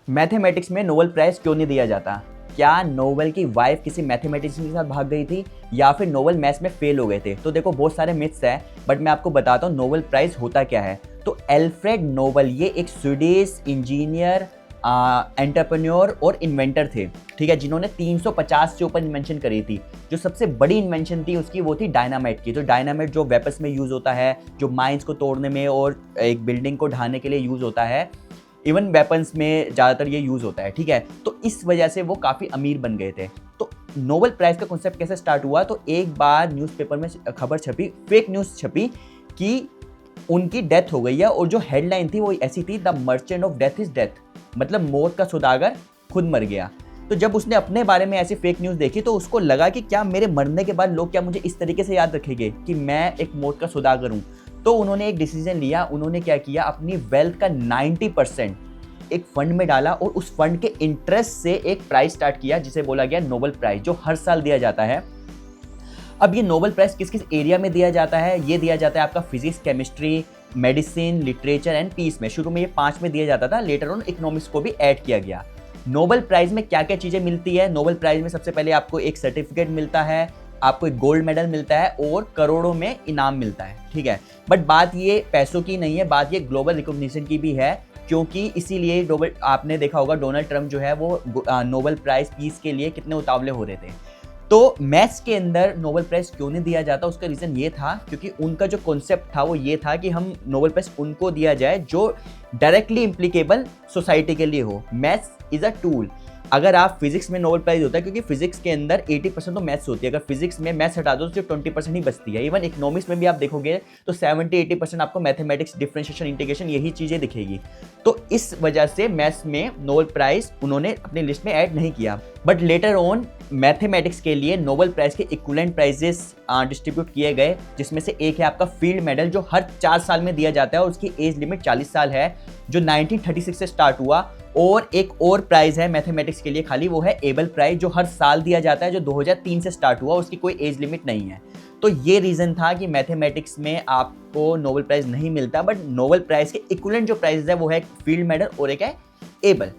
Mathematics में Nobel prize क्यों नहीं दिया जाता? क्या नोबेल की वाइफ किसी मैथमेटिशियन के साथ भाग गई थी या फिर नोबेल मैथ्स में फेल हो गए थे? तो देखो बहुत सारे मिथ्स हैं, बट मैं आपको बताता हूँ नोबेल प्राइज होता क्या है। तो एल्फ्रेड नोबेल ये एक स्वीडिश इंजीनियर, एंटरप्रेन्योर और इन्वेंटर थे, ठीक है, जिन्होंने 350 से ऊपर इन्वेंशन करी थी। जो सबसे बड़ी इन्वेंशन थी उसकी वो थी डायनामाइट की। जो डायनामाइट जो वेपन्स में यूज़ होता है, जो माइंस को तोड़ने में और एक बिल्डिंग को ढाने के लिए यूज़ होता है, इवन वेपन्स में ज़्यादातर ये यूज़ होता है, ठीक है। तो इस वजह से वो काफ़ी अमीर बन गए थे। तो नोबेल प्राइज़ का कॉन्सेप्ट कैसे स्टार्ट हुआ? तो एक बार न्यूज़पेपर में खबर छपी, फेक न्यूज़ छपी कि उनकी डेथ हो गई है, और जो हेडलाइन थी वो ऐसी थी, the merchant of death is death, मतलब मौत का सौदागर खुद मर गया। तो जब उसने अपने बारे में ऐसी फेक न्यूज़ देखी तो उसको लगा कि क्या मेरे मरने के बाद लोग क्या मुझे इस तरीके से याद रखेंगे कि मैं एक मौत का सौदागर हूँ। तो उन्होंने एक डिसीजन लिया, उन्होंने क्या किया, अपनी वेल्थ का 90% एक फंड में डाला और उस फंड के इंटरेस्ट से एक प्राइज स्टार्ट किया जिसे बोला गया नोबेल प्राइज, जो हर साल दिया जाता है। अब ये नोबेल प्राइज किस किस एरिया में दिया जाता है? ये दिया जाता है आपका physics, chemistry, medicine, literature and peace में। शुरू में ये 5 में दिया जाता था, लेटर ऑन इकोनॉमिक्स को भी ऐड किया गया। नोबेल प्राइज में क्या क्या चीज़ें मिलती है? नोबेल प्राइज में सबसे पहले आपको एक सर्टिफिकेट मिलता है, आपको एक गोल्ड मेडल मिलता है और करोड़ों में इनाम मिलता है, ठीक है। बट बात ये पैसों की नहीं है, बात ये ग्लोबल रिकॉग्निशन की भी है, क्योंकि इसीलिए नोबेल, आपने देखा होगा डोनाल्ड ट्रंप जो है वो नोबेल प्राइज पीस के लिए कितने उतावले हो रहे थे। तो मैथ्स के अंदर नोबेल प्राइज क्यों नहीं दिया जाता? उसका रीज़न ये था क्योंकि उनका जो कॉन्सेप्ट था वो ये था कि हम नोबेल प्राइज उनको दिया जाए जो डायरेक्टली इम्प्लीकेबल सोसाइटी के लिए हो। Maths is a tool. अगर आप फिजिक्स में नोबेल प्राइज होता है क्योंकि फिजिक्स के अंदर 80% तो मैथ्स होती है। अगर फिजिक्स में मैथ्स हटा दो तो सिर्फ 20% ही बचती है। इवन इकोनॉमिक्स में भी आप देखोगे तो 70-80% आपको मैथमेटिक्स, डिफरेंशिएशन, इंटीग्रेशन यही चीज़ें दिखेगी। तो इस वजह से मैथ्स में नोबेल प्राइज उन्होंने अपनी लिस्ट में ऐड नहीं किया। बट लेटर ऑन मैथमेटिक्स के लिए नोबेल प्राइज के इक्विवेलेंट प्राइजेस डिस्ट्रीब्यूट किए गए, जिसमें से एक है आपका फील्ड मेडल जो हर 4 साल में दिया जाता है और उसकी एज लिमिट 40 साल है, जो 1936 से स्टार्ट हुआ। और एक और प्राइज है मैथमेटिक्स के लिए खाली, वो है एबल प्राइज जो हर साल दिया जाता है, जो 2003 से स्टार्ट हुआ, उसकी कोई एज लिमिट नहीं है। तो ये रीज़न था कि मैथमेटिक्स में आपको नोबेल प्राइज नहीं मिलता, बट नोबेल प्राइज के इक्विवेलेंट जो प्राइज है वो है फील्ड मेडल और एक है एबल।